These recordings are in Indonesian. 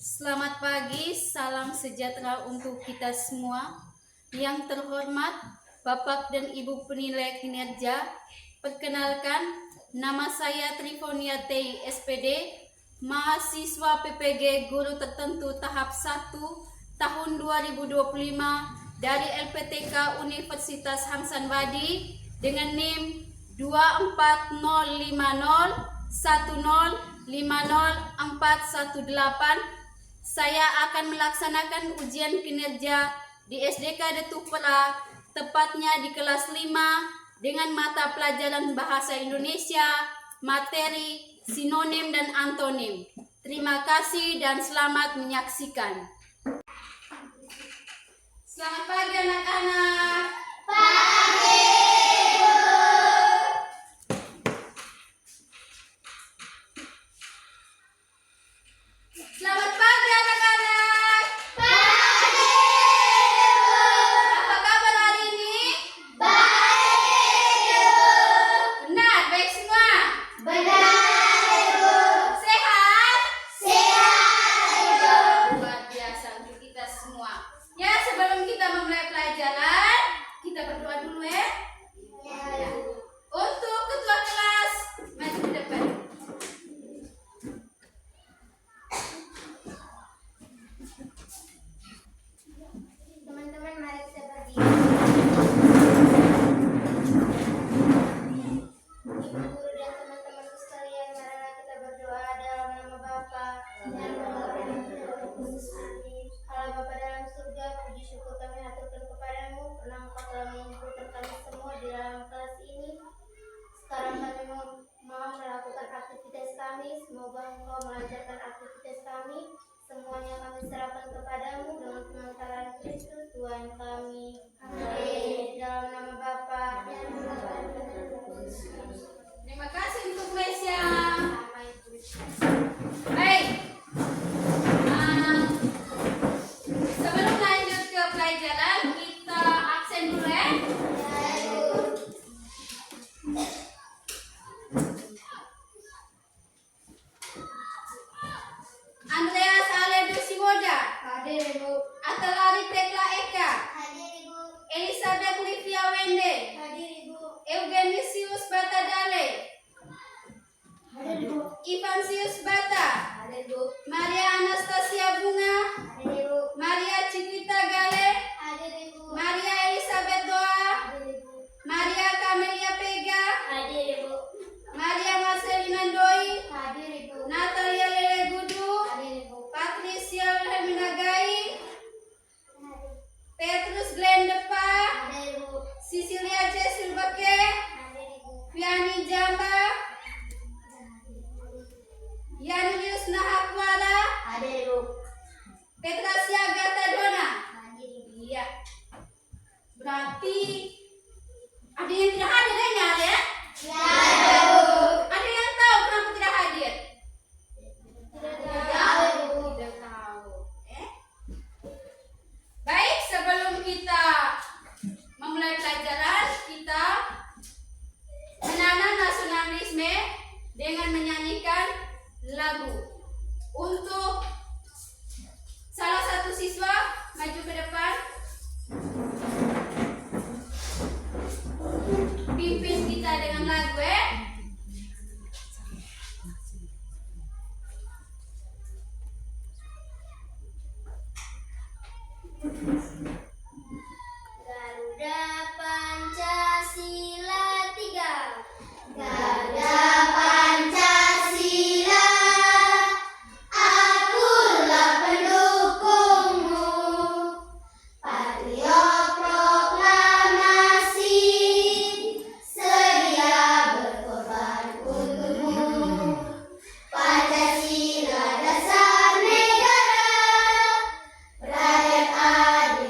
Selamat pagi, salam sejahtera untuk kita semua. Yang terhormat Bapak dan Ibu penilai kinerja, perkenalkan nama saya Trifonia Tei SPD, mahasiswa PPG Guru Tertentu tahap 1 tahun 2025 dari LPTK Universitas Hangsan Wadi dengan NIM 2405010504118. Saya akan melaksanakan ujian kinerja di SDK Detu Perak, tepatnya di kelas 5 dengan mata pelajaran Bahasa Indonesia, materi, sinonim dan antonim. Terima kasih dan selamat menyaksikan. Selamat pagi anak-anak. Pagi. Selamat pagi anak-anak. Pagi. Apa kabar hari ini? Baik, Ibu. Benar, baik semua? Benar, Ibu. Sehat? Sehat, Ibu. Luar biasa untuk kita semua. Ya, sebelum kita memulai pelajaran, kita berdoa dulu ya. Ya. Untuk ketua kelas, maju ke depan. Teman-teman, mari kita berdiri. Ibu guru dan teman-temanku sekalian, marilah kita berdoa dalam nama Bapa dan Putra dan Roh Kudus. Amin. Allah Bapa dalam surga, puji syukur kami haturkan kepadamu karena Engkau telah mengumpulkan kami semua di dalam kelas ini. Sekarang kami mau melakukan aktivitas kami. Semoga Engkau melancarkan aktivitas kami. Semuanya kami serahkan kepadamu dengan pengantaran Kristus Tuhan kami. Amin. Dalam nama Bapa dan Putra dan Roh Kudus. Terima kasih untuk Mesya. Baik. Sebelum lanjut ke pelajaran, kita absen dulu ya. Andreas Aledu Siwoda. Hadir Ibu. Atalari Tekla Eka. Hadir Ibu. Elizabeth Livia Wende. Hadir Ibu. Eugenisius Batadale. Hadir Ibu. Ivansius Bata. Hadir Ibu. Maria Anastasia Bunga. Hadir Ibu. Maria Cikwita Gale. Hadir Ibu. Maria Elizabeth Doa. Hadir Ibu. Maria Camelia Pega. Hadir Ibu. Maria Marcelina Doi. Hadir Ibu. Natalia Lele Gudu. Hadir Ibu. Patricia Wilhelmina Gai. Petrus Glenn Depa. Hadir Ibu. Cecilia C. Silbake. Hadir Ibu. Viani Jamba. Yanulius Nahakwala. Hadir Ibu. Petrasia Gata Dona. Hadir Ibu. Iya. Berarti ada yang tidak hadir ya, Nyar ya? Ya, Ibu. Ada yang tahu kenapa tidak hadir? Tidak tahu, Ibu. Tidak tahu. Baik, sebelum kita memulai pelajaran, kita menanam nasionalisme dengan menyanyikan lagu. Untuk salah satu siswa maju ke depan, pimpin kita dengan lagu ya. Garuda Pancasila 3. Garuda Pancasila, akulah pendukungmu. Patriot proklamasi, sedia berkorban untukmu. Pancasila dasar negara, rakyat adil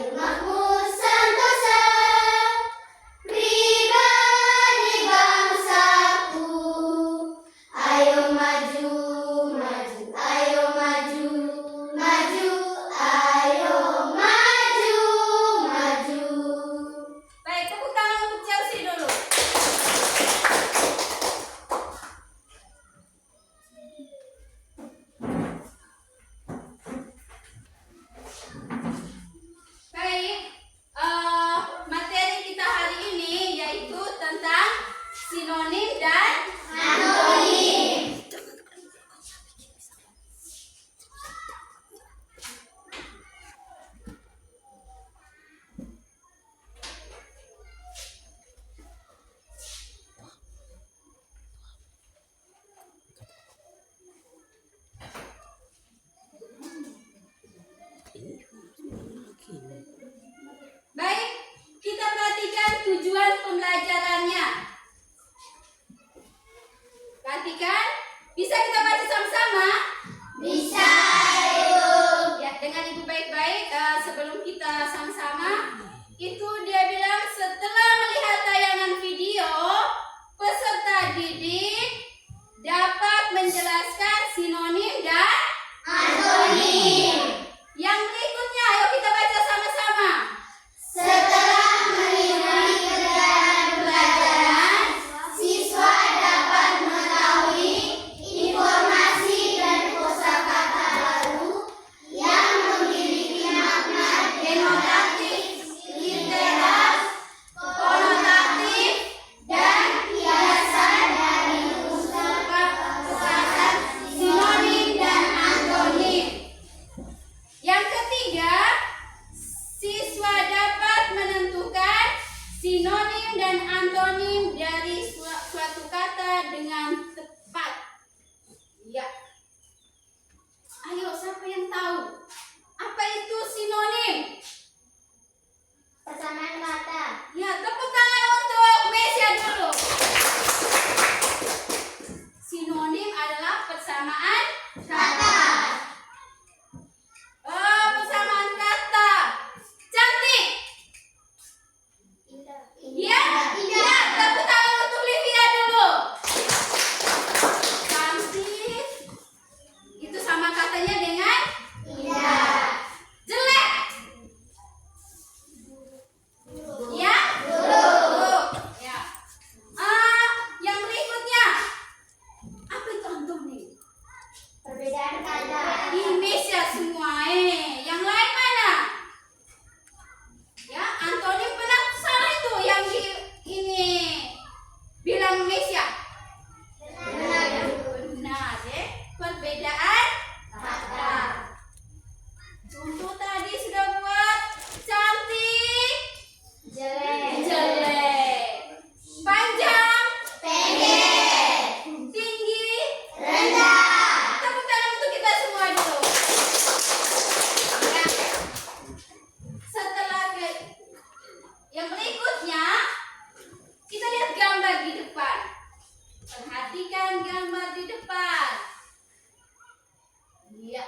Iya.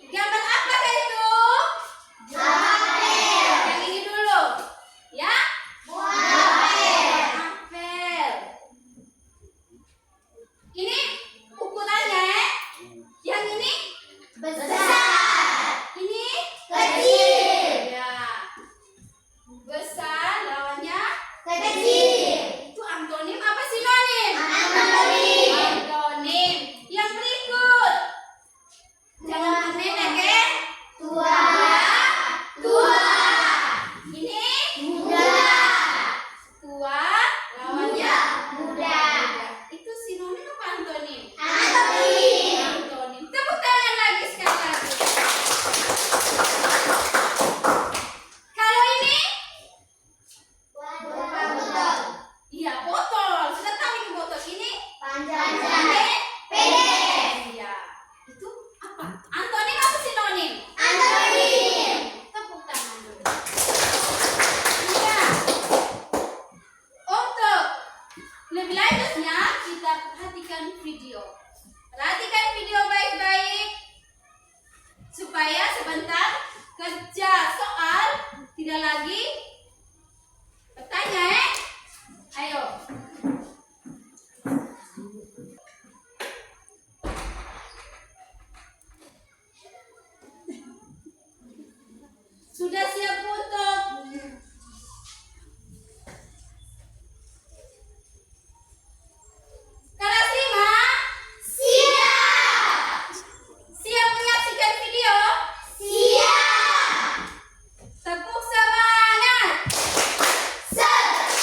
Gambar apakah itu? Yang ini dulu. Ya? Apel. Ini ukurannya. Yang ini Besar. ini Kecil. ya. Besar lawannya Kecil. itu antonim apa sinonim? Antonim. Antonim. Yang berikut. Jangan nenek ya. Tua. Tua. Ini Muda. tua lawannya Muda. itu sinonim apa antonim? Antonim. Antonim. Tepuk tangan lagi sekali lagi. Kalau ini Botol. iya botol. Sudah tahu ini botol. Ini Panjang. Pendek. iya. Itu apa? Antonim apa sinonim? Antonim. Tepuk tangan dulu. Iya. Untuk lebih lanjutnya kita perhatikan video. Perhatikan video baik-baik supaya sebentar kerja soal tidak lagi bertanya ya. Ayo. Sudah siap untuk kelas 5? Siap. Siap menyaksikan video? Siap. Tepuk semangat. Semangat.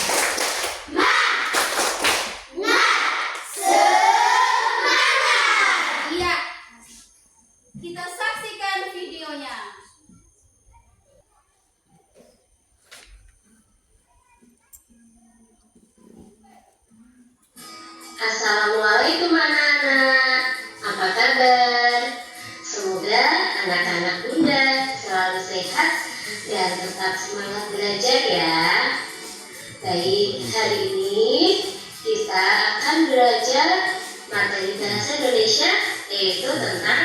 Iya. Kita saksikan videonya. Assalamualaikum anak-anak, apa kabar? Semoga anak-anak Bunda selalu sehat dan tetap semangat belajar ya. Baik, hari ini kita akan belajar materi bahasa Indonesia yaitu tentang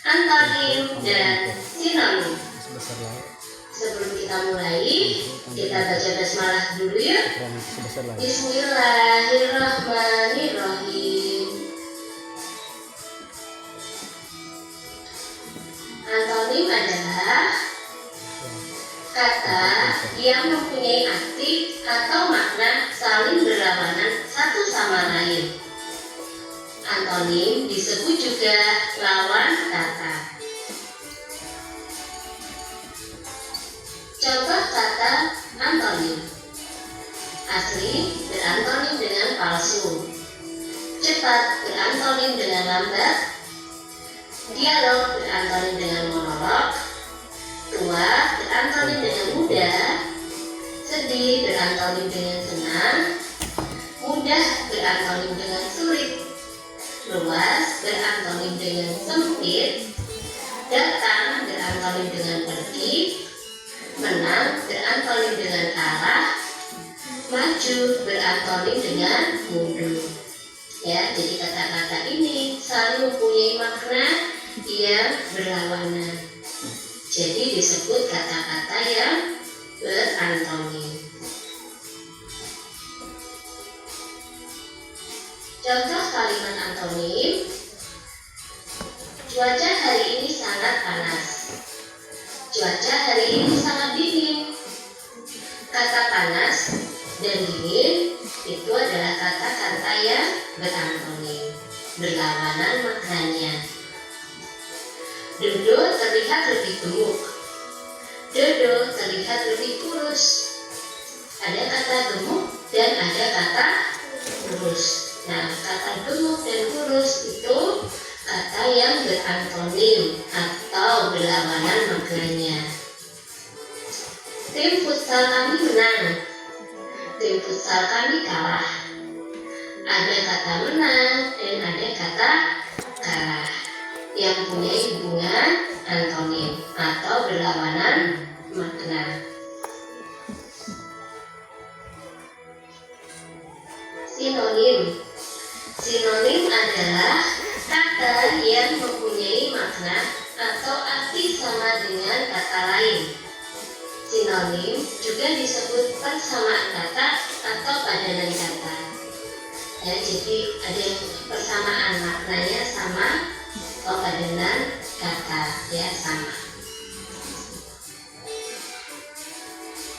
antonim dan sinonim. Sebelum kita mulai, kita baca basmalah dulu yuk. Bismillahirrahmanirrahim. Antonim adalah kata yang mempunyai arti atau makna saling berlawanan satu sama lain. Antonim disebut juga lawan kata. Contoh kata antonim. Asli berantonim dengan palsu. Cepat berantonim dengan lambat. Dialog berantonim dengan monolog. Tua berantonim dengan muda. Sedih berantonim dengan senang. Mudah berantonim dengan sulit. Luas berantonim dengan sempit. Datang berantonim dengan pergi. Menang berantonim dengan kalah. Maju berantonim dengan mundur. Ya, jadi kata-kata ini saling mempunyai makna yang berlawanan. Jadi disebut kata-kata yang berantonim. Contoh kalimat antonim. Cuaca hari ini sangat panas. Cuaca hari ini sangat dingin. Kata panas dan dingin itu adalah kata-kata yang berantonim, berlawanan maknanya. Dodo terlihat lebih gemuk. Dodo terlihat lebih kurus. Ada kata gemuk dan ada kata kurus. Nah, kata gemuk dan kurus itu kata yang berantonim atau berlawanan maknanya. Tim futsal kami menang. Tim futsal kami kalah. Ada kata menang dan ada kata kalah yang punya hubungan antonim atau berlawanan makna. Sinonim. Sinonim adalah kata kata yang mempunyai makna atau arti sama dengan kata lain. Sinonim juga disebut persamaan kata atau padanan kata. Ya, jadi ada yang persamaan maknanya sama atau padanan kata ya sama.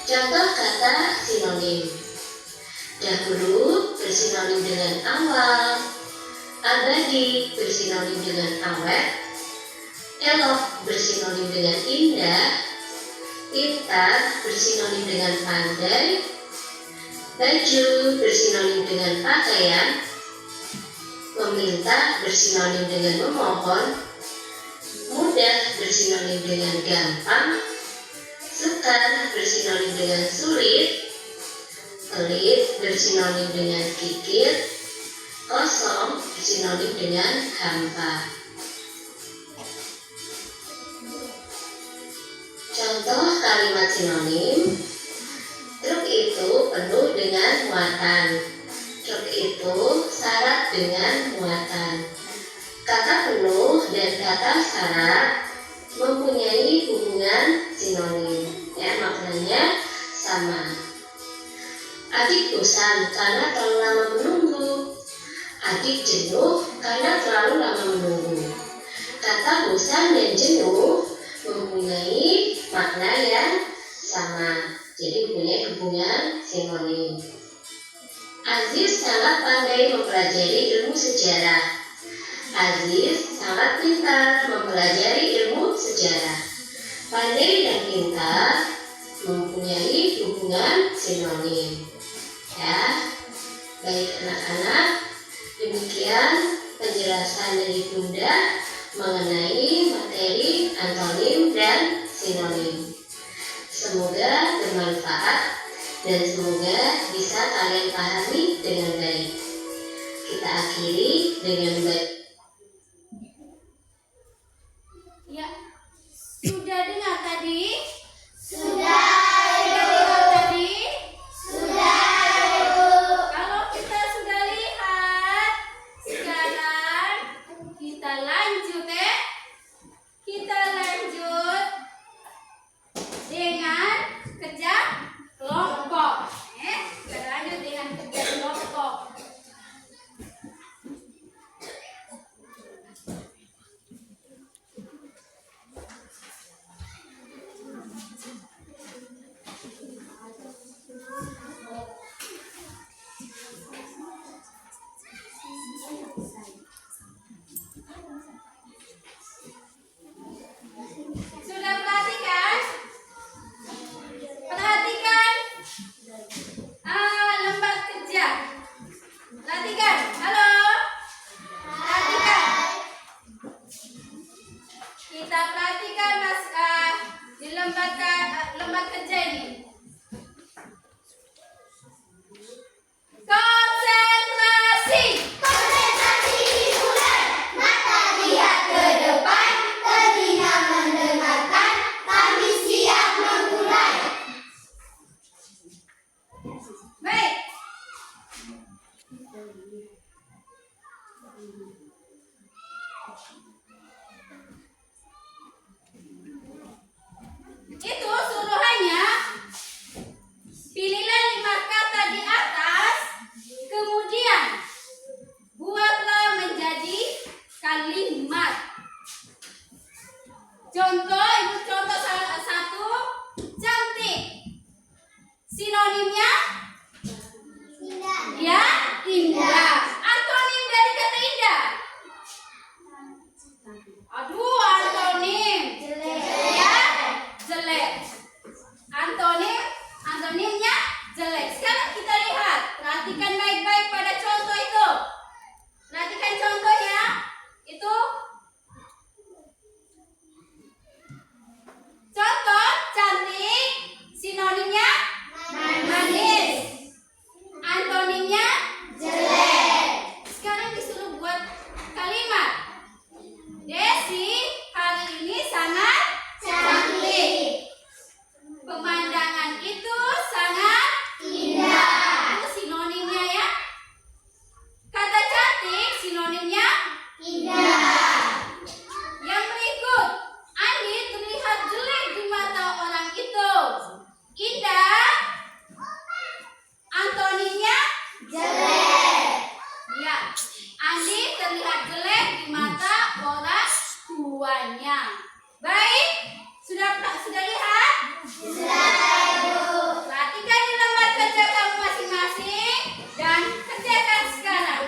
Contoh kata sinonim. Dahulu bersinonim dengan awal, abadi bersinonim dengan awet, elok bersinonim dengan indah, pintar bersinonim dengan pandai, baju bersinonim dengan pakaian, meminta bersinonim dengan memohon, mudah bersinonim dengan gampang, sukar bersinonim dengan sulit, pelit bersinonim dengan kikir, kosong bersinonim dengan hampa. Contoh kalimat sinonim. Truk itu penuh dengan muatan. Truk itu syarat dengan muatan. Kata penuh dan kata syarat mempunyai hubungan sinonim. Ya, maknanya sama. Adik bosan karena terlalu lama menunggu. Adik jenuh karena terlalu lama menunggu. Kata bosan dan jenuh mempunyai makna yang sama. Jadi mempunyai hubungan sinonim. Aziz sangat pandai mempelajari ilmu sejarah. Aziz sangat pintar mempelajari ilmu sejarah. Pandai dan pintar mempunyai hubungan sinonim. Ya, baik anak-anak, demikian penjelasan dari Bunda mengenai materi antonim dan sinonim. Semoga bermanfaat dan semoga bisa kalian pahami dengan baik. Kita akhiri dengan baik. Ya, sudah dengar tadi? Sudah. Kalau kita sudah lihat, sekarang kita lanjut Kita lanjut dengan kerja kelompok. Kita lanjut dengan kerja kelompok. Sudah perhatikan? Perhatikan lembar kerja. Perhatikan. Halo. Perhatikan. Kita perhatikan di lembar kerja ini. Konsentrasi. Konsentrasi dimulai. Mata lihat ke depan, telinga mendengarkan. Kami siap memulai. Baik. Itu suruhannya. Pilihlah 5 kata di atas, kemudian buatlah menjadi kalimat. Contoh, ibu contoh salah satu, cantik. Sinonimnya Indah. ya indah. Antonim dari kata indah. Aduh, antonim ya jelek. Antonimnya jelek. Sekarang kita lihat, perhatikan baik-baik pada contoh itu. Perhatikan contohnya. Itu contoh cantik, sinonimnya manis. Antonimnya Jelek. tujuannya. Baik, sudah lihat? Perhatikan di lembar kerja kamu masing-masing dan kerjakan sekarang.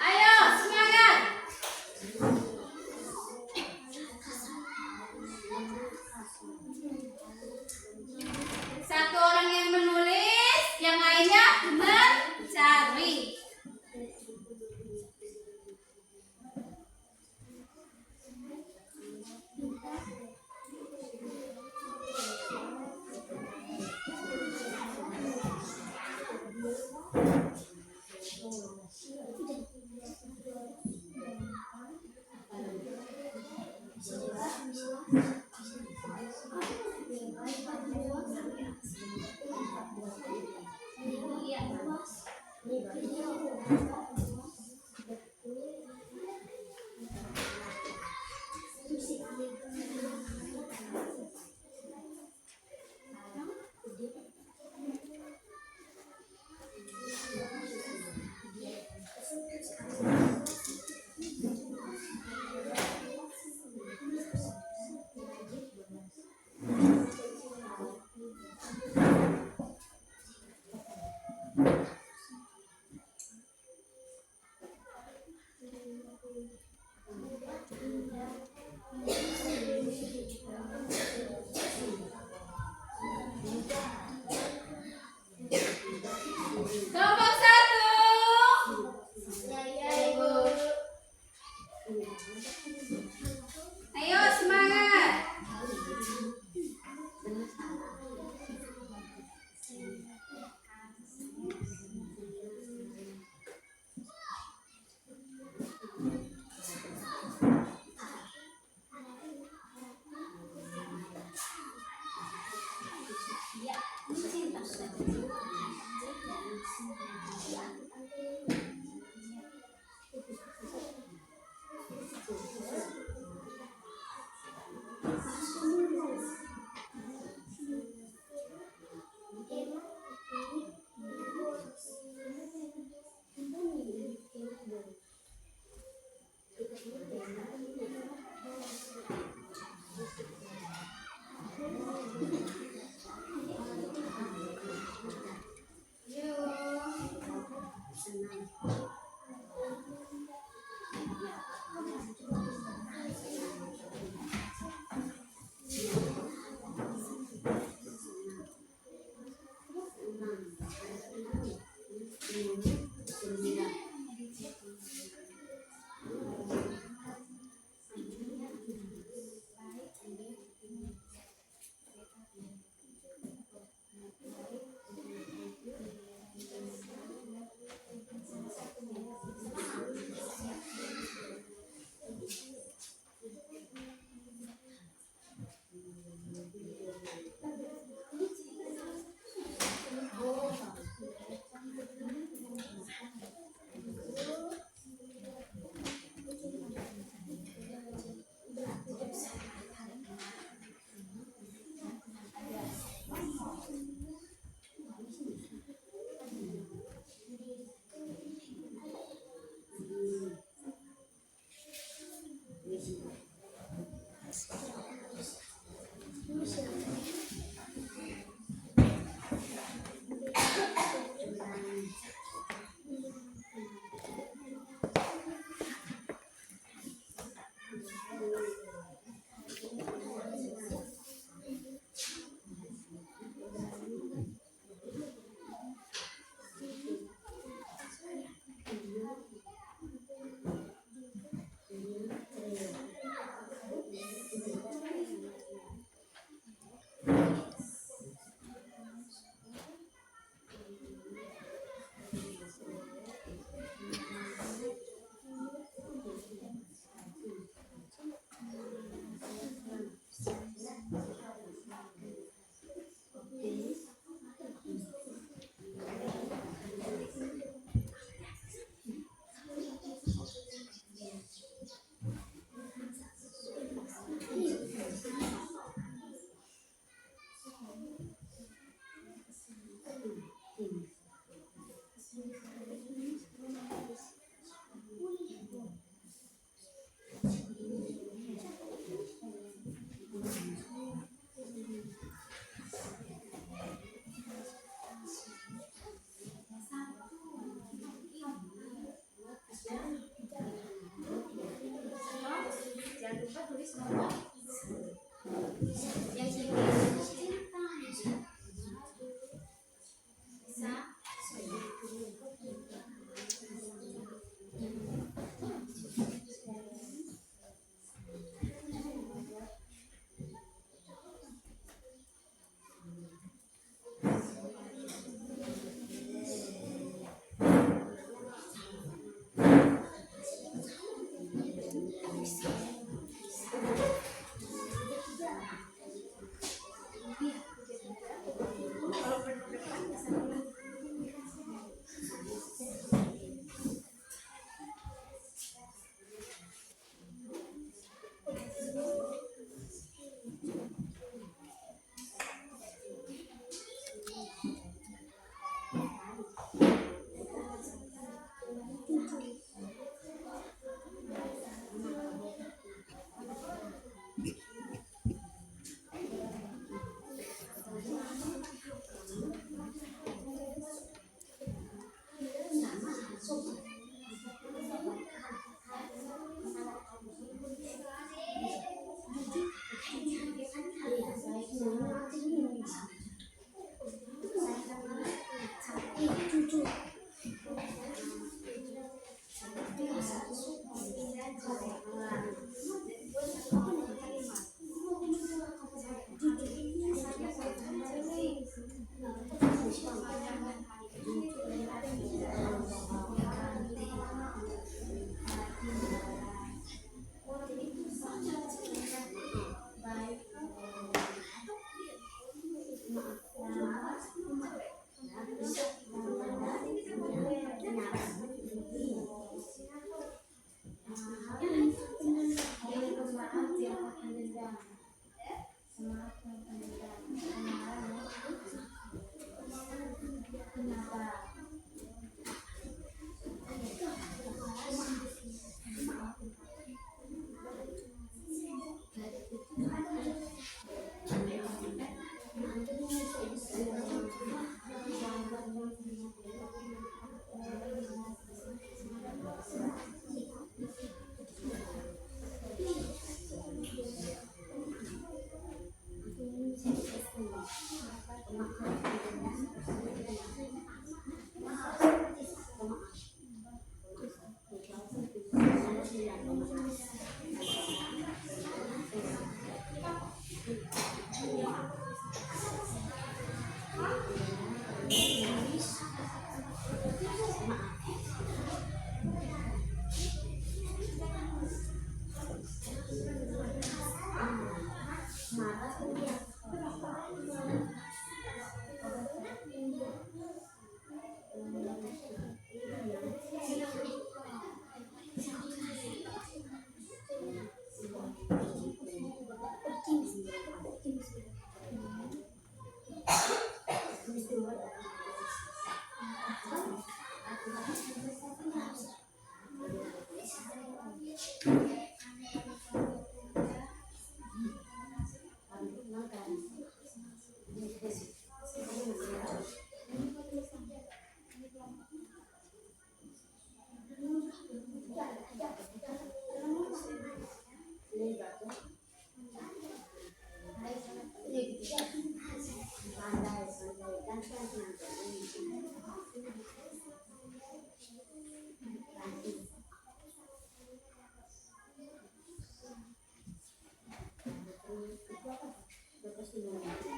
Ayo, semangat! Satu orang yang menulis, yang lainnya mencari. Kelompok 1. Ya, Ibu. Ayo semangat.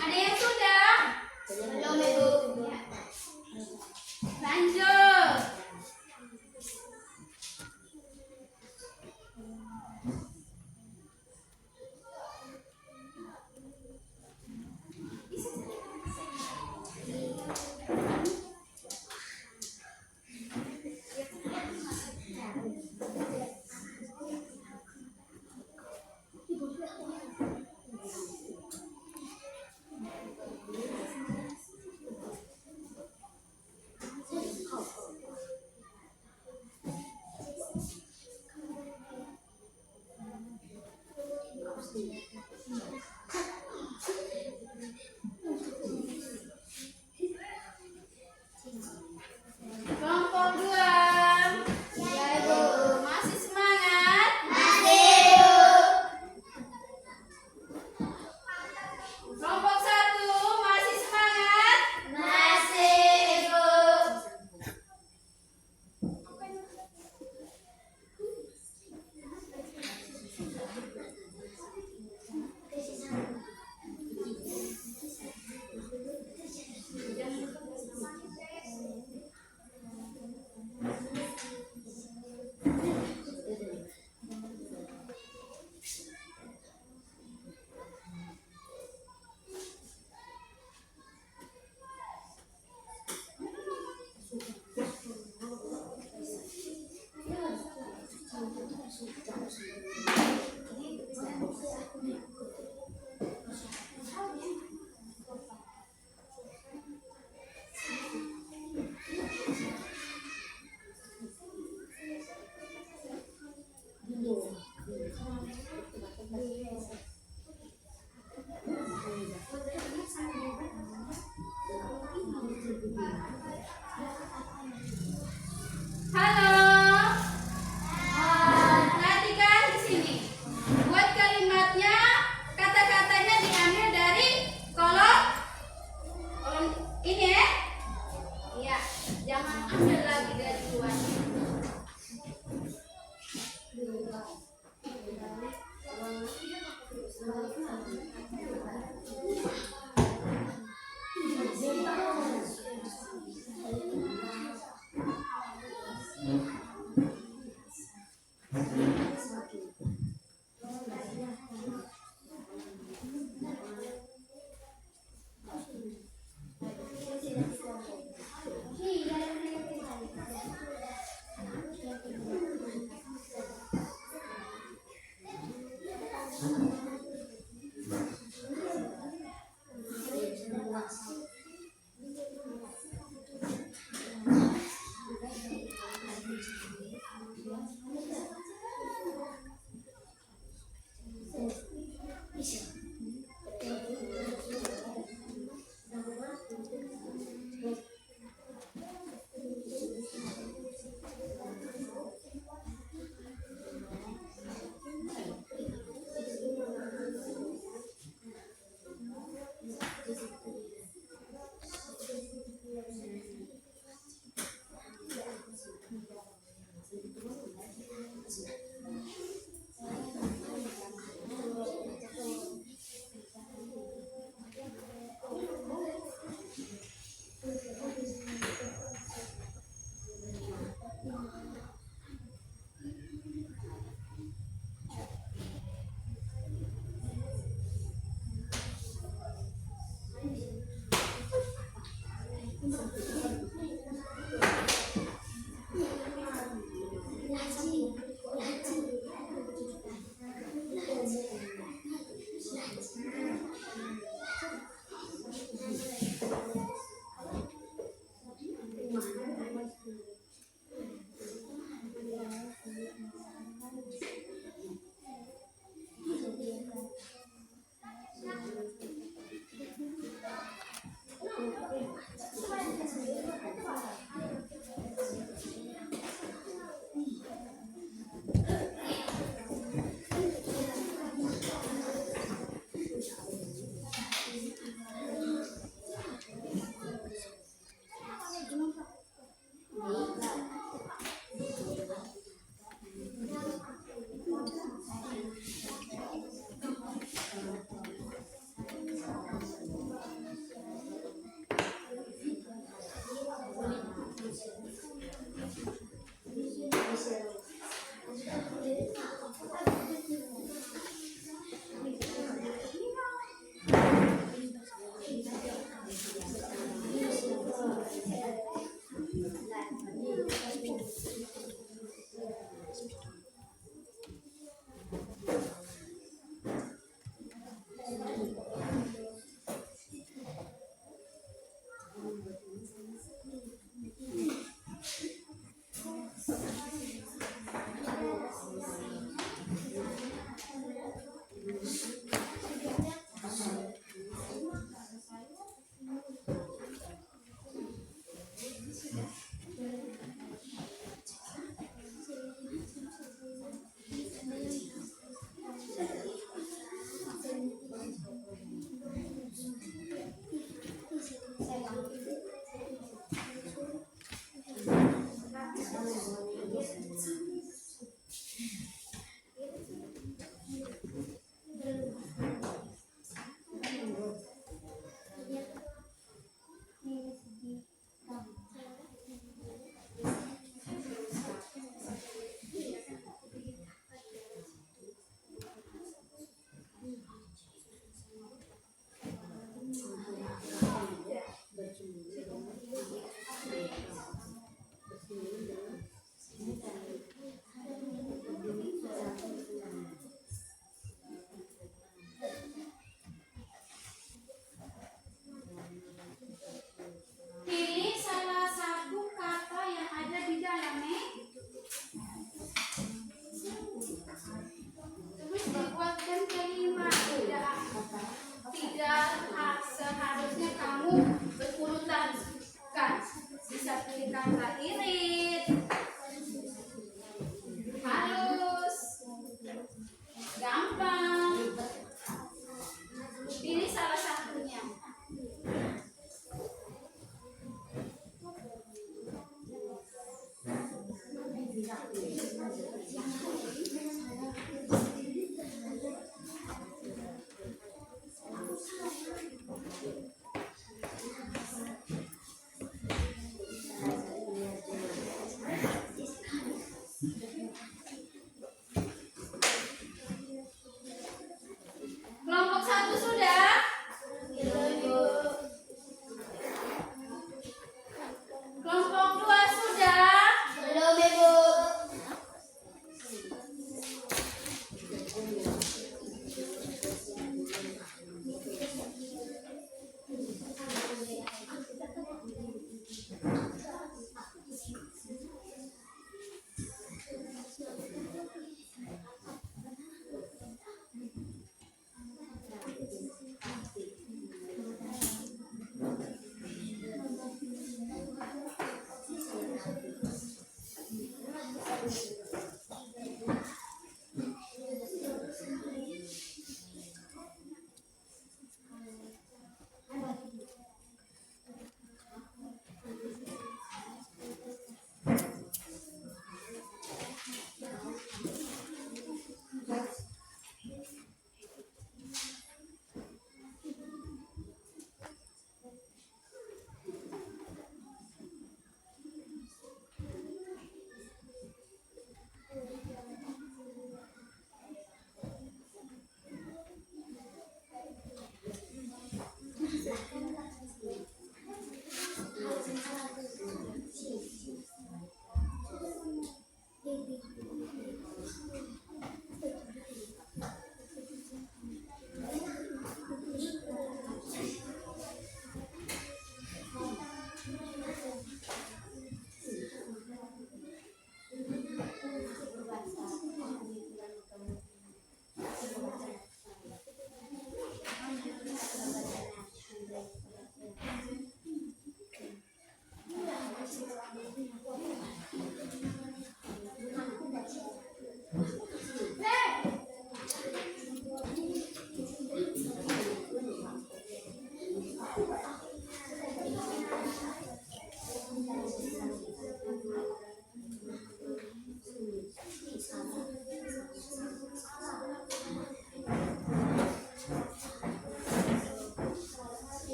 Ada yang sudah? Belum, Ibu. Lanjut. Kelompok 2. Ya, Ibu. Masih semangat? Masih, Ibu. Kelompok 1 masih semangat? Masih, Ibu. Halo. Perhatikan di sini. Buat kalimatnya, kata-katanya diambil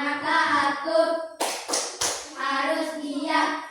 maka harus diam.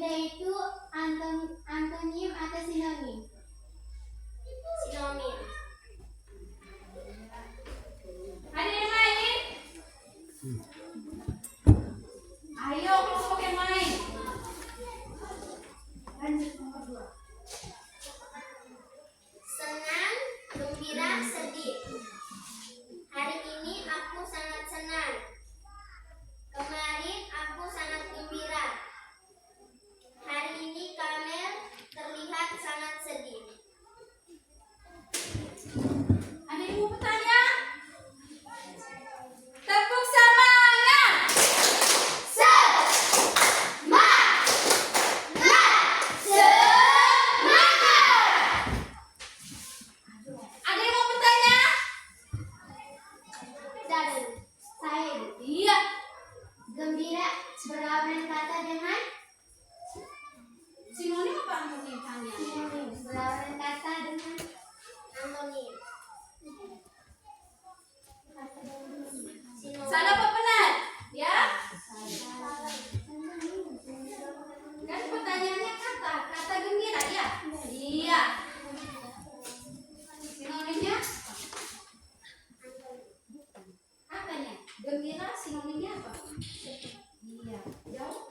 Indah itu antonim atau sinonim? Sinonim. Ada yang lain? Ayo kelompok yang lain. Lanjut nomor 2. Senang, gembira, sedih. Hari ini aku sangat senang. Kemarin aku sangat gembira. Hari ini Kamel terlihat sangat sedih. Ada yang mau bertanya? Tepuk semangat. Ada yang mau bertanya? Dan saya Iya. gembira berlawanan kata dengan Sinonim apa antonim tanya? sinonim. Berlawanan kata dengan antonim. Sinonim. Salah apa benar? Ya? Kan pertanyaannya kata gembira ya? Iya. Sinonimnya? Apanya? Gembira sinonimnya apa? Iya. Jauh.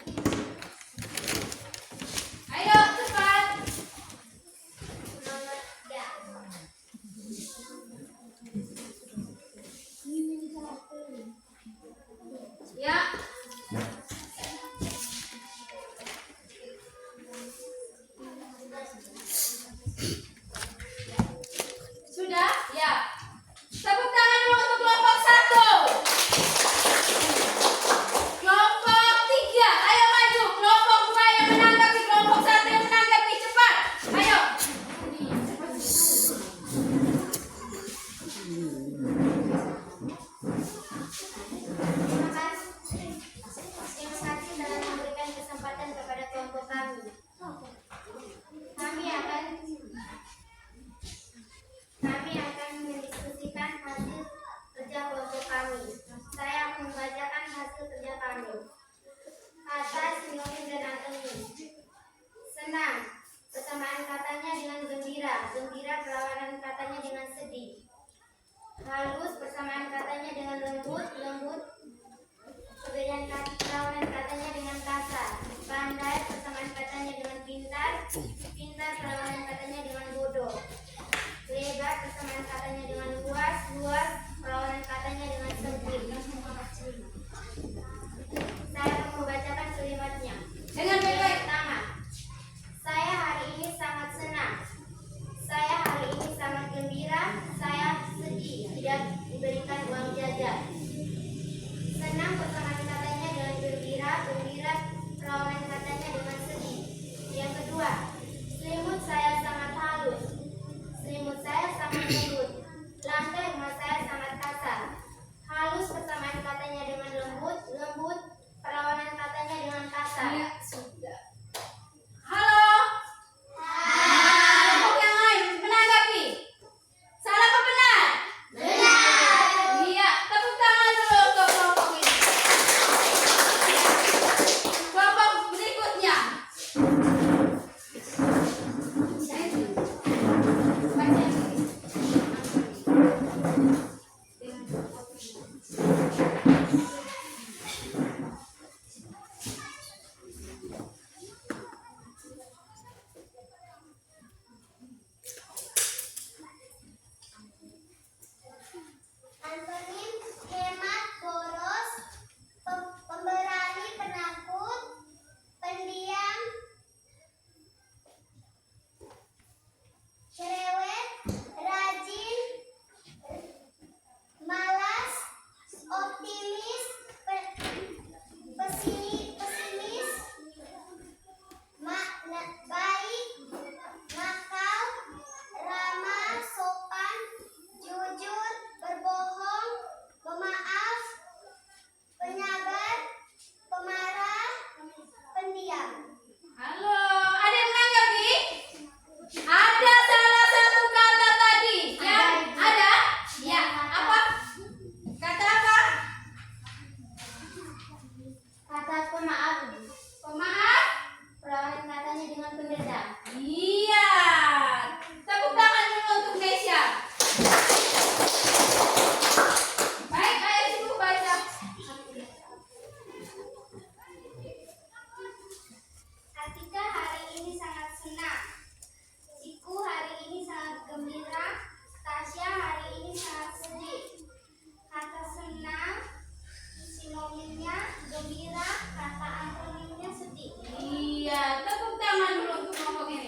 tangan dulu untuk kelompok ini.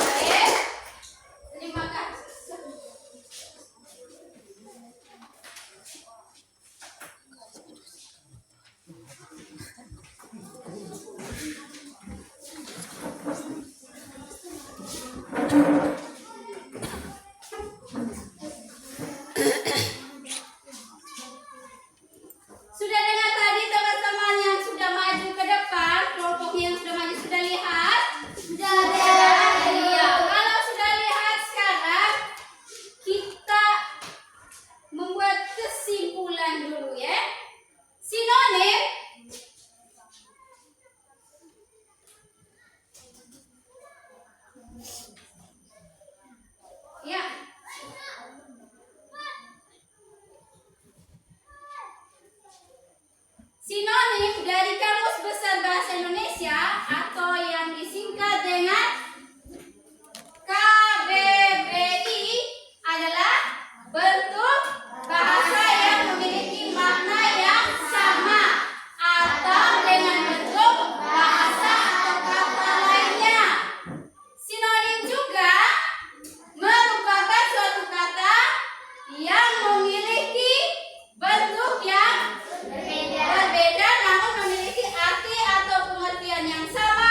Baik. Terima kasih. Sudah dengar tadi teman-teman yang sudah maju ke depan, kelompoknya yang sudah maju sudah lihat? Sudah. Iya. Kalau sudah lihat sekarang kita membuat kesimpulan dulu ya. Sinonim ya. Sinonim dari Kamus Besar Bahasa Indonesia atau yang disingkat dengan KBBI adalah bentuk bahasa yang memiliki makna yang sama atau dengan bentuk bahasa atau kata lainnya. Sinonim juga merupakan suatu kata yang memiliki bentuk yang berbeda namun memiliki arti atau pengertian yang sama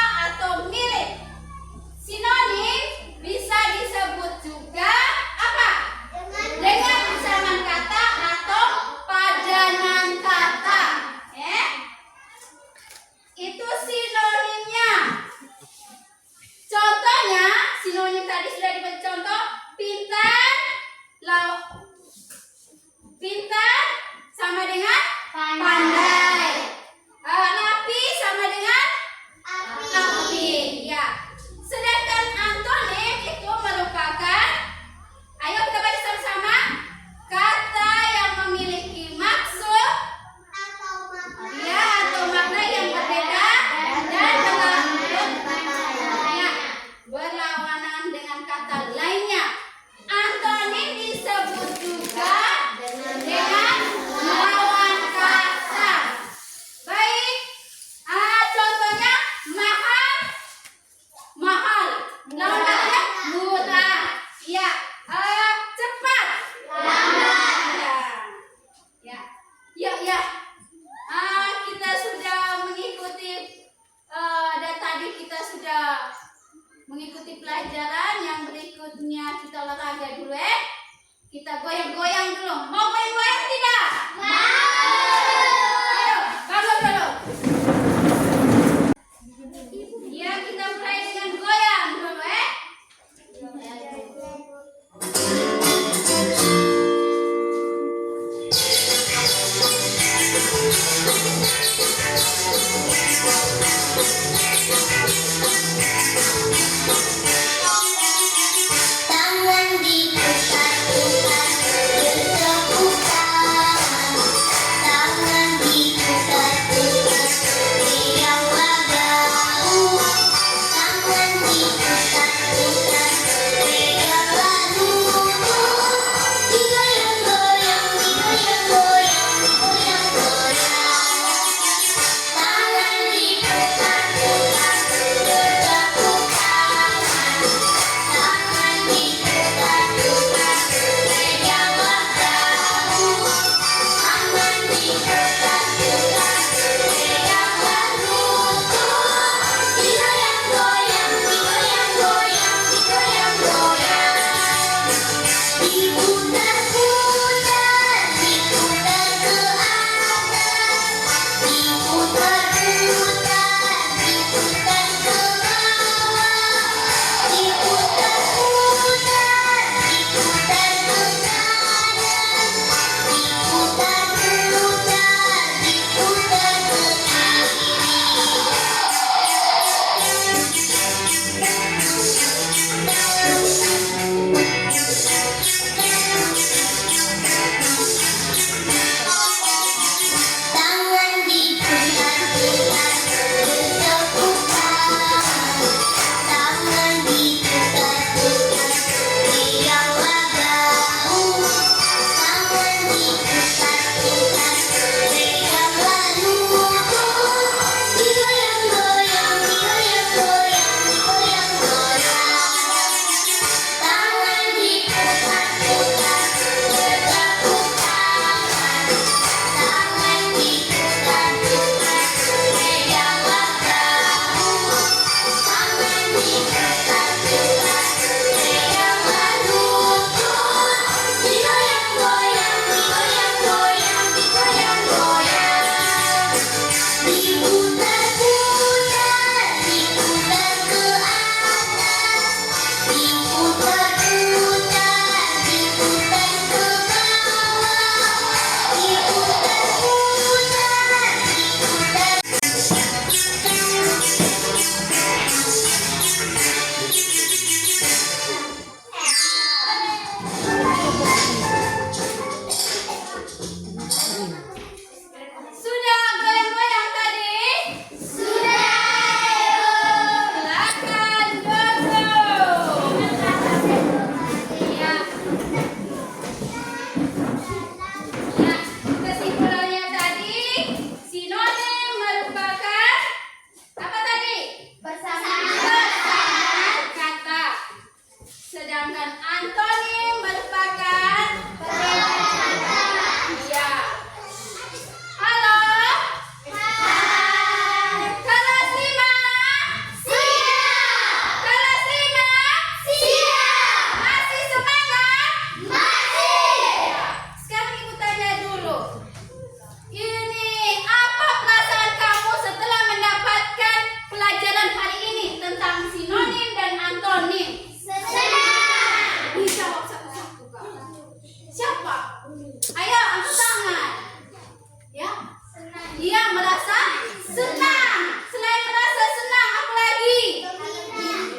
merasa senang. Selain merasa senang, apa lagi?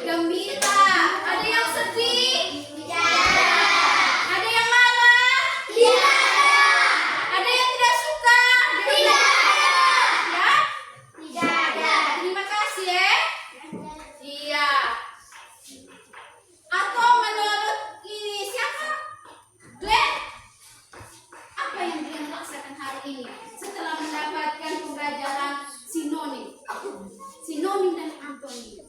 Gembira. Ada yang sedih? Ada yang marah? Ada yang tidak suka? Ya? Terima kasih ya. Iya. Atau menurut ini siapa? Glenn? Apa yang Glenn rasakan hari ini setelah mendapatkan pembelajaran sinonim dan antonim?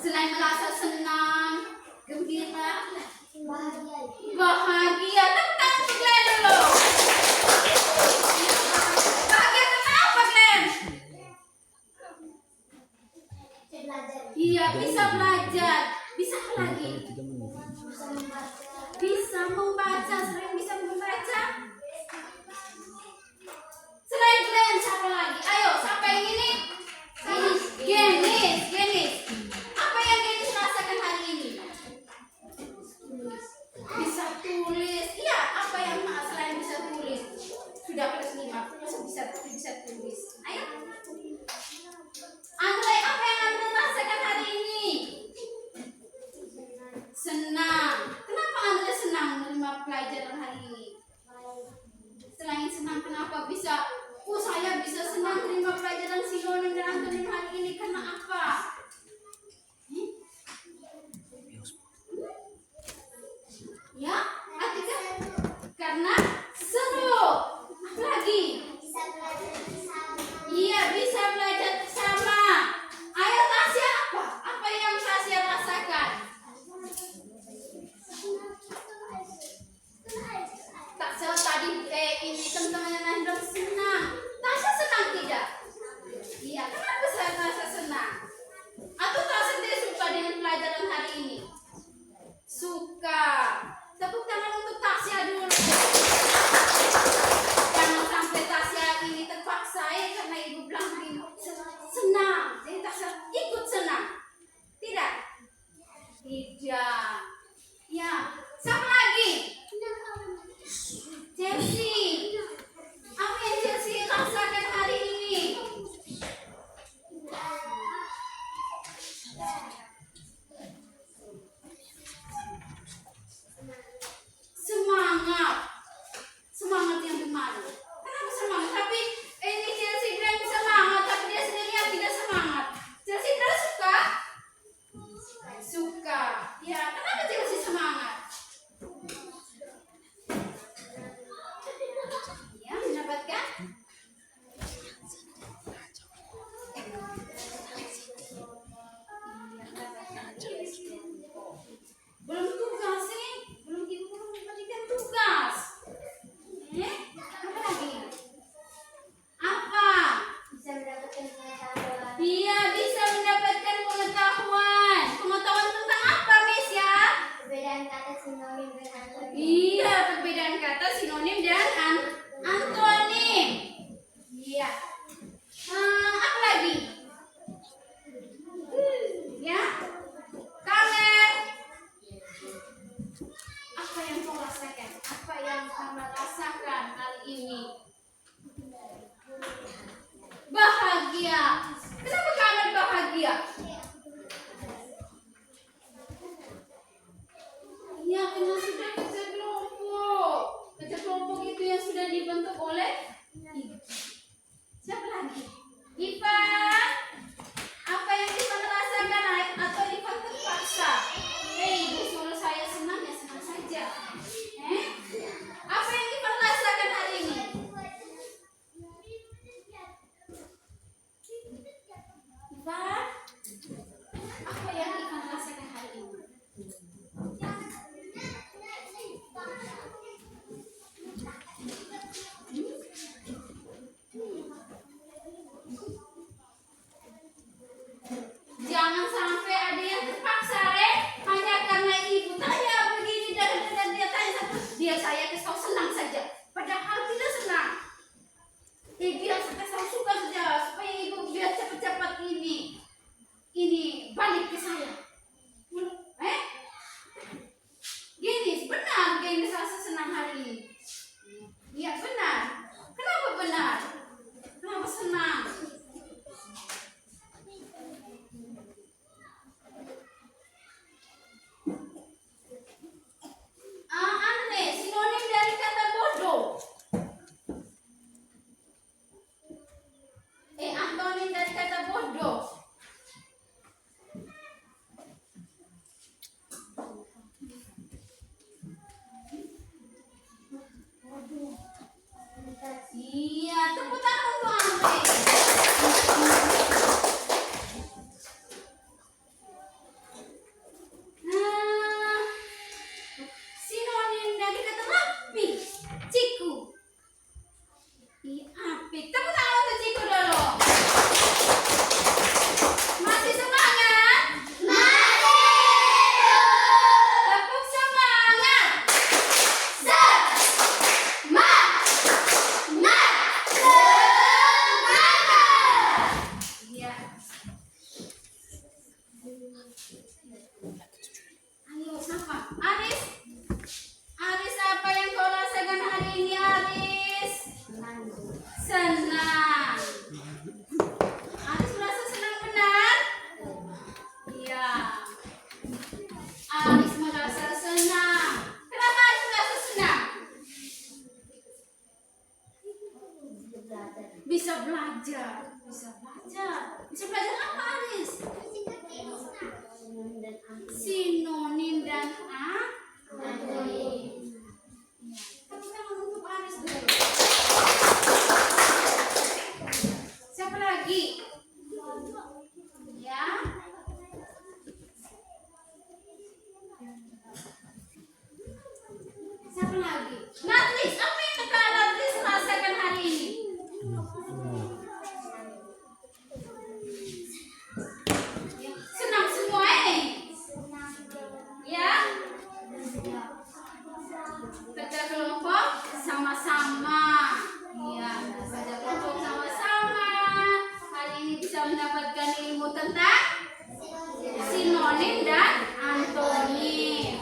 Selain merasa senang, gembira, bahagia. Tepuk tangan untuk Glenn dulu. Bahagia kenapa, Glenn? Iya, bisa belajar. Bisa apa lagi? Bisa membaca. Selain bisa membaca, selain Glenn, siapa lagi? Ayo, siapa yang ini? Genis. Apa yang Genis rasakan hari ini? Bisa tulis. Iya, apa yang selain bisa tulis? Sudah kelas 5, bisa tulis. Ayo. Andre, apa yang Andre rasakan hari ini? Senang. Kenapa Andre senang menerima pelajaran hari ini? Selain senang, kenapa bisa? Saya bisa senang terima pelajaran sinonim dan antonim hari ini karena apa? Ya, Atika? Karena seru. Apa lagi? Iya, bisa belajar bersama. Ayo Tasya, apa? Apa yang Tasya rasakan? Tasya tadi ini teman-temannya Nahdlatul senang. Tasya senang tidak? Iya, kenapa saya Tasya senang? Atau Tasya tidak suka dengan pelajaran hari ini? Suka. Tepuk tangan untuk Tasya dulu. Jangan sampai Tasya ini terpaksa ya karena ibu bilang senang. Jadi Tasya ikut senang. Tidak? Tidak. Ya, siapa lagi? Chelsea. Apa yang Chelsea rasakan hari ini? Semangat yang gimana? Kenapa semangat? Tapi ini Chelsea bilang semangat, tapi dia sendiri yang tidak semangat. Chelsea tidak suka? Suka. Ya, kenapa Chelsea semangat? Ya, mendapatkan? Belum tugas sih? Belum memberikan tugas. Apa lagi? Apa? Bisa mendapatkan pengetahuan. Iya, bisa mendapatkan pengetahuan. Pengetahuan tentang apa, Miss ya? Perbedaan kata sinonim dan antonim. Iya, perbedaan kata sinonim dan antonim. Iya. Apa lagi? Ya. Kamer. Apa yang kau rasakan? Apa yang kamu rasakan kali ini? Bahagia. Kenapa kamu bahagia? Iya, karena sudah kerja kelompok. Kerja kelompok itu yang sudah dibentuk oleh siapa lagi? Ivan. Apa yang Ivan rasakan atau Ivan terpaksa? Disuruh saya senang ya senang saja. Apa yang Ivan rasakan hari ini? Ivan, apa yang Ivan rasakan hari ini? Bisa belajar. Bisa belajar apa, Aris? Sinonim dan antonim. Tepuk tangan untuk Aris dulu. Siapa lagi? Ya. Siapa lagi? Natris, apa yang Kak Natris rasakan hari ini? Senang semua ya? Kerja kelompok sama-sama. Iya, kerja kelompok sama-sama. Hari ini bisa mendapatkan ilmu tentang sinonim dan antonim.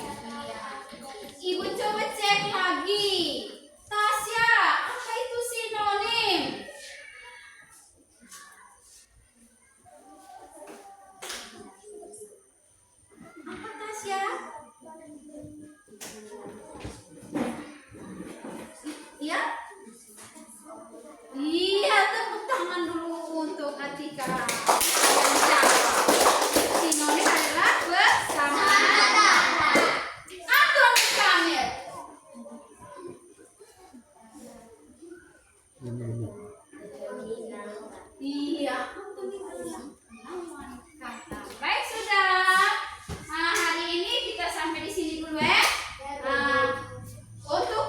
Ibu coba cek lagi. Tasya, apa itu sinonim? Apa, Tasya? Ya? Iya, tepuk tangan dulu untuk Atika. Sinonim adalah bersama. Antonim Kamil. Iya, antonim lawan kata. Baik, sudah. Hari ini kita sampai di sini dulu ya. Untuk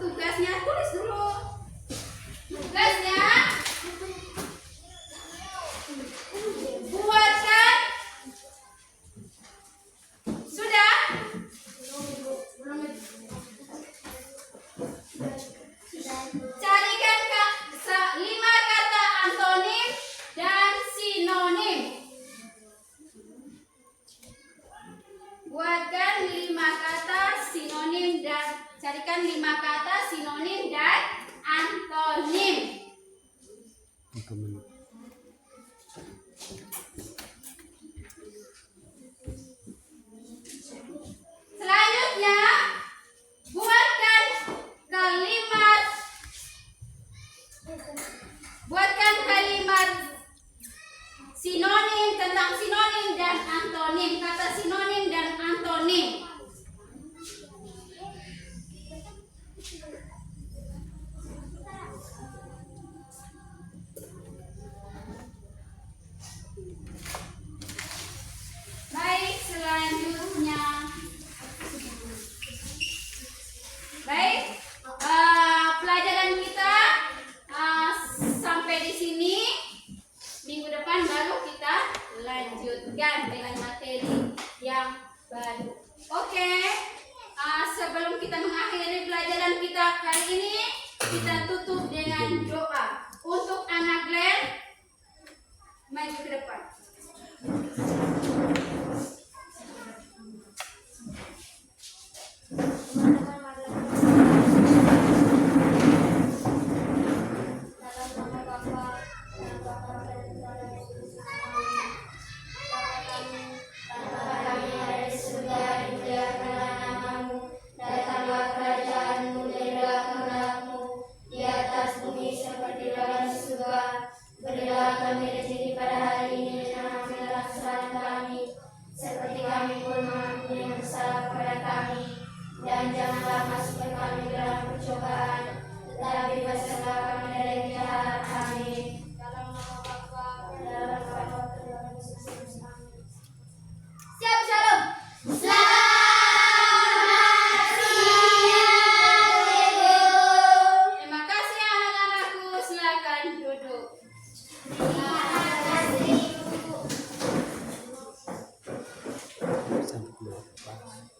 tugasnya tulis dulu. Tugasnya buatkan. Sudah? Carikan 5 kata antonim dan sinonim. Buatkan 5 kata sinonim dan carikan 5 kata sinonim dan antonim. Selanjutnya, buatkan kalimat sinonim tentang sinonim dan antonim. Kata sinonim dan antonim. Baik, selanjutnya. Baik, pelajaran kita sampai di sini. Minggu depan baru kita lanjutkan dengan materi yang baru. Oke, sebelum kita mengakhiri pelajaran kita kali ini, kita tutup dengan doa. Untuk anak Glenn, maju ke depan. Berilah kami rezeki pada hari ini dan ampunilah kesalahan kami, seperti kami pun mengampuni yang bersalah kepada kami. Dan janganlah masukkan kami ke dalam percobaan, tetapi bebaskanlah kami dari yang jahat. Amin. Dalam nama Bapa dan dalam nama Putra dan Roh Kudus. Amin. Siap, shalom. Terima kasih anak-anakku, silakan duduk. Sampai